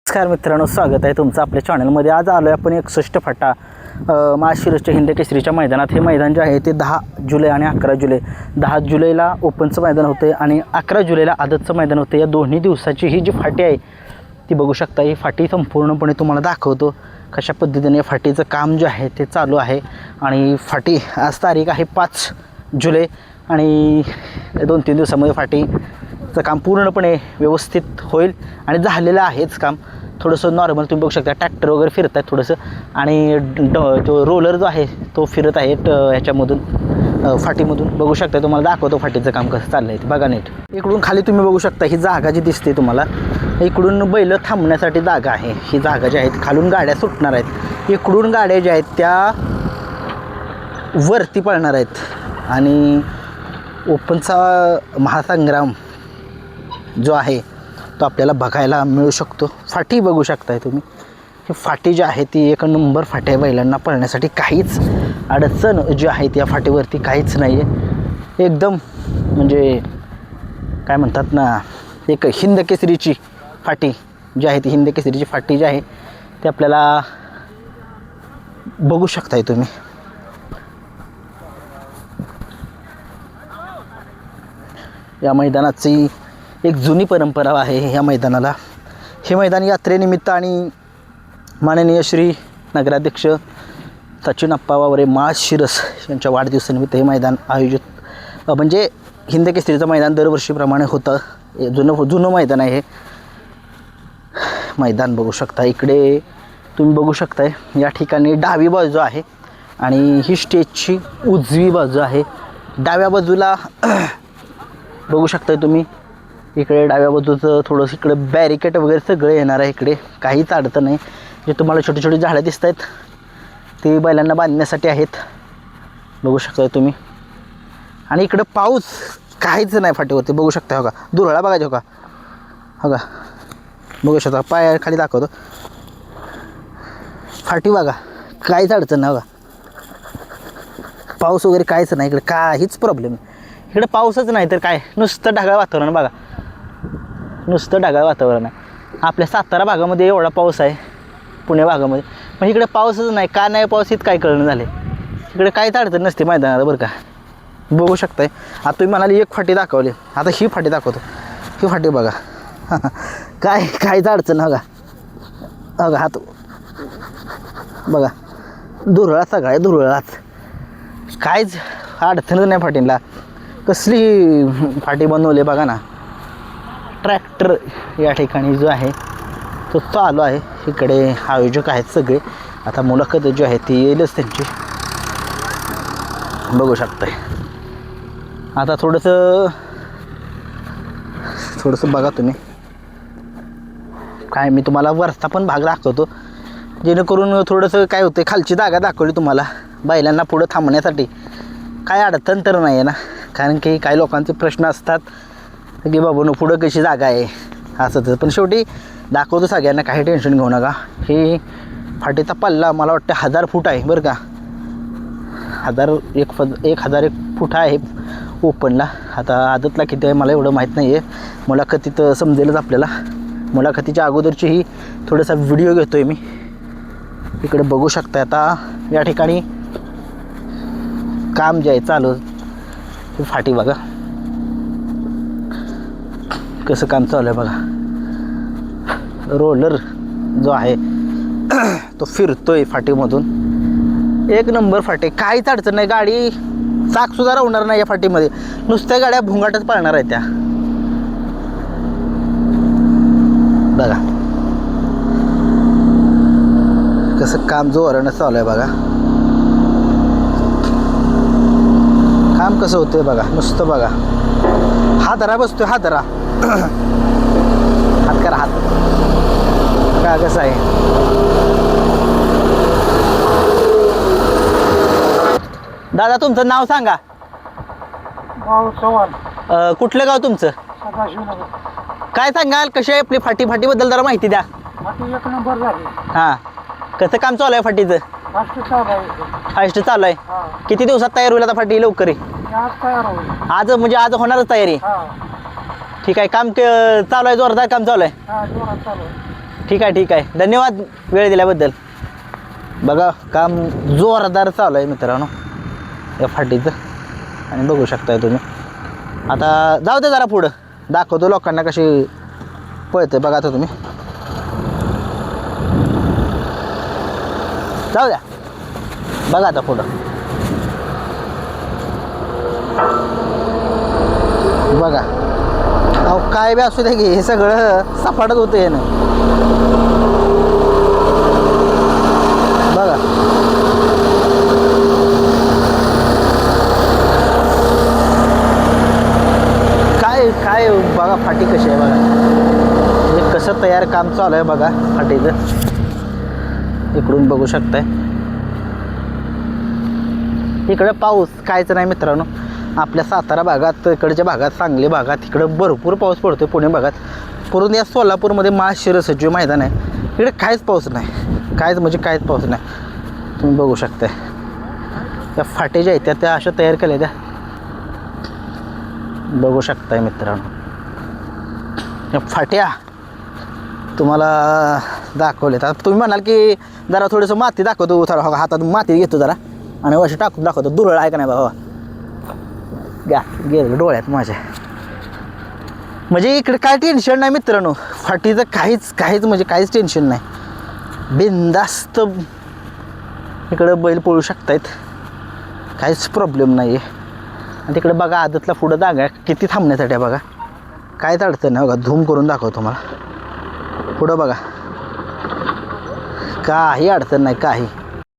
नमस्कार मित्रांनो, स्वागत आहे तुमचं आपल्या चॅनलमध्ये. आज आलो आहे आपण 61 फाटा माळशिरसच्या हिंद केसरीच्या मैदानात. हे मैदान जे आहे ते 10 जुलै आणि 11 जुलै 10 जुलैला ओपनचं मैदान होते आणि 11 जुलैला आदतचं मैदान होते. या दोन्ही दिवसाची ही जी फाटी आहे ती बघू शकता. ही फाटी संपूर्णपणे तुम्हाला दाखवतो कशा पद्धतीने फाटीचं काम जे आहे ते चालू आहे. आणि फाटी आज तारीख आहे 5 जुलै आणि 2-3 दिवसामध्ये फाटीचं काम पूर्णपणे व्यवस्थित होईल आणि झालेलं आहेच काम. थोडंसं नॉर्मल तुम्ही बघू शकता, ट्रॅक्टर वगैरे फिरत आहेत थोडंसं आणि तो रोलर जो आहे तो फिरत आहे ह्याच्यामधून फाटीमधून. बघू शकता, तुम्हाला दाखवतो फाटीचं काम कसं चाललं आहे ते बघा नीट. इकडून खाली तुम्ही बघू शकता ही जागा जी दिसते तुम्हाला, इकडून बैल थांबण्यासाठी जागा आहे. ही जागा जी आहे खालून गाड्या सुटणार आहेत, इकडून गाड्या ज्या आहेत त्या वरती पळणार आहेत आणि ओपनचा महासंग्राम जो आहे तो आपल्याला बघायला मिळू शकतो. फाटी बघू शकताय तुम्ही. ही फाटी जी आहे ती एक नंबर फाटी आहे. बैलांना पळण्यासाठी काहीच अडचण जी आहे ती या फाटीवरती काहीच नाही आहे. एकदम म्हणजे काय म्हणतात ना, एक हिंद केसरीची फाटी जी आहे ती हिंद केसरीची फाटी जी आहे ती आपल्याला बघू शकताय तुम्ही. या मैदानाची एक जुनी परंपरा आहे ह्या मैदानाला. हे मैदान यात्रेनिमित्त आणि माननीय श्री नगराध्यक्ष सचिन अप्पा वावरे माळशिरस यांच्या वाढदिवसानिमित्त हे मैदान आयोजित म्हणजे हिंद केसरीचं मैदान दरवर्षीप्रमाणे होतं. जुनं मैदान आहे हे मैदान. बघू शकता इकडे तुम्ही बघू शकताय या ठिकाणी डावी बाजू आहे आणि ही स्टेजची उजवी बाजू आहे. डाव्या बाजूला बघू शकताय तुम्ही, इकडे डाव्या बाजूचं थोडंसं इकडे बॅरिकेड वगैरे सगळं येणार आहे. इकडे काहीच अडचण नाही. जे तुम्हाला छोटी छोटी झाडं दिसत आहेत ते बैलांना बांधण्यासाठी आहेत. बघू शकताय तुम्ही. आणि इकडं पाऊस काहीच नाही फाटीवरती. बघू शकता, हो का दुरळा बघायचा, हो का हो का बघू शकता. पाय खाली दाखवतो, फाटी बघा काहीच अडचण नाही. हो का पाऊस वगैरे काहीच नाही इकडे, काहीच प्रॉब्लेम नाही इकडे. पाऊसच नाही तर काय, नुसतं ढगाळ वातावरण बघा, नुसतं ढगाळ वातावरण आहे. आपल्या सातारा भागामध्ये एवढा पाऊस आहे, पुणे भागामध्ये, पण इकडे पाऊसच नाही. का नाही पाऊस इथं काय कळणं झाले. इकडे काहीच अडचण नसते मैदानाला बरं का. बघू शकताय. आता तुम्ही म्हणाली एक फाटी दाखवली, आता ही फाटी दाखवतो. ही फाटी बघा काहीच अडचण. बघा बघा हात बघा, धुरळा सगळा आहे, धुरळाच. काहीच अडचणच नाही फाटीला. कसली फाटी बनवली बघा ना. ट्रॅक्टर या ठिकाणी जो आहे तो चालू आहे. इकडे आयोजक आहेत सगळे. आता मुलाखत जी आहे ती येईलच त्यांची. बघू शकताय. आता थोडंसं बघा तुम्ही. काय मी तुम्हाला वरचा पण भाग दाखवतो जेणेकरून थोडंसं काय होतं, खालची जागा दाखवली तुम्हाला बैलांना पुढं थांबण्यासाठी. काय अडचण तर नाही आहे ना, कारण की काही लोकांचे प्रश्न असतात की बाबा पुढं कशी जागा आहे असं तर. पण शेवटी दाखवतो सगळ्यांना, काही टेन्शन घेऊ नका. ही फाटीचा पल्ला मला वाटतं 1000 फूट आहे बरं का. 1001 फूट आहे ओपनला. आता आदतला किती आहे मला एवढं माहीत नाही आहे, मुलाखतीत समजेलच आपल्याला. मुलाखतीच्या अगोदरची ही थोडासा व्हिडिओ घेतो आहे मी. इकडे बघू शकता. आता या ठिकाणी काम जे आहे चालू, फाटी बघा कसं काम चालू आहे बघा. रोलर जो आहे तो फिरतोय फाटीमधून. एक नंबर फाटी, काहीच अडचण नाही. गाडी चाकसुद्धा राहणार नाही या फाटीमध्ये. नुसत्या गाड्या भुंगाटच पळणार आहेत त्या. बघा कसं काम जोरानं चालू आहे बघा. काम कसं होतंय बघा, नुसतं बघा. हा धरा बसतोय, हा धरा, हात करा, हात का कसं आहे. दादा तुमचं नाव सांगा. कुठलं गाव तुमचं? काय सांगाल, कशी आहे आपली फाटीबद्दल जरा माहिती द्या. एक नंबर झाली. हां, कसं काम चालू आहे फाटीचं? फास्ट चालू आहे. किती दिवसात तयार होईल आता फाटी? लवकर आहे आज, म्हणजे आज होणारच तयारी. ठीक आहे. काम चालू आहे, जोरदार काम चालू आहे. ठीक आहे धन्यवाद वेळ दिल्याबद्दल. बघा काम जोरदार चालू आहे मित्रांनो या फाटीचं आणि बघू शकताय तुम्ही. आता जाऊ दे जरा पुढं दाखवतो लोकांना कशी पळते बघा. आता तुम्ही जाऊ द्या बघा आता पुढं बघा. अहो काय बी असू दे की हे सगळं सपाटच होतं हे ना बघा. काय काय बघा फाटी कशी आहे बघा. हे कसं तयार काम चालू आहे बघा फाटीचं. इकडून बघू शकताय. इकडे पाऊस कायच नाही मित्रांनो. आपल्या सातारा भागात इकडच्या भागात सांगली भागात इकडं भरपूर पाऊस पडतो. पुणे भागात पूर्ण या सोलापूरमध्ये माळशिरस जे मैदान आहे इकडे काहीच पाऊस नाही. काहीच म्हणजे काहीच पाऊस नाही. तुम्ही बघू शकताय त्या फाटे ज्या आहेत त्या अशा तयार केल्या त्या बघू शकताय मित्रांनो. या फाट्या तुम्हाला दाखवले. आता तुम्ही म्हणाल की जरा थोडंसं माती दाखवतो. थोडं हातात माती घेतो जरा आणि अशी टाकून दाखवतो. दुरळ आहे का नाही बाबा गेलं डोळ्यात माझ्या. म्हणजे इकडे काय टेन्शन नाही मित्रांनो. फाटीचं काहीच म्हणजे काहीच टेन्शन नाही. बिनधास्त इकडं बैल पळू शकतायत. काहीच प्रॉब्लेम नाही आहे. आणि तिकडे बघा आदतला पुढं जागा किती थांबण्यासाठी आहे बघा. काहीच अडचण नाही बघा. झूम करून दाखवतो मला. पुढं बघा काही अडचण नाही काही.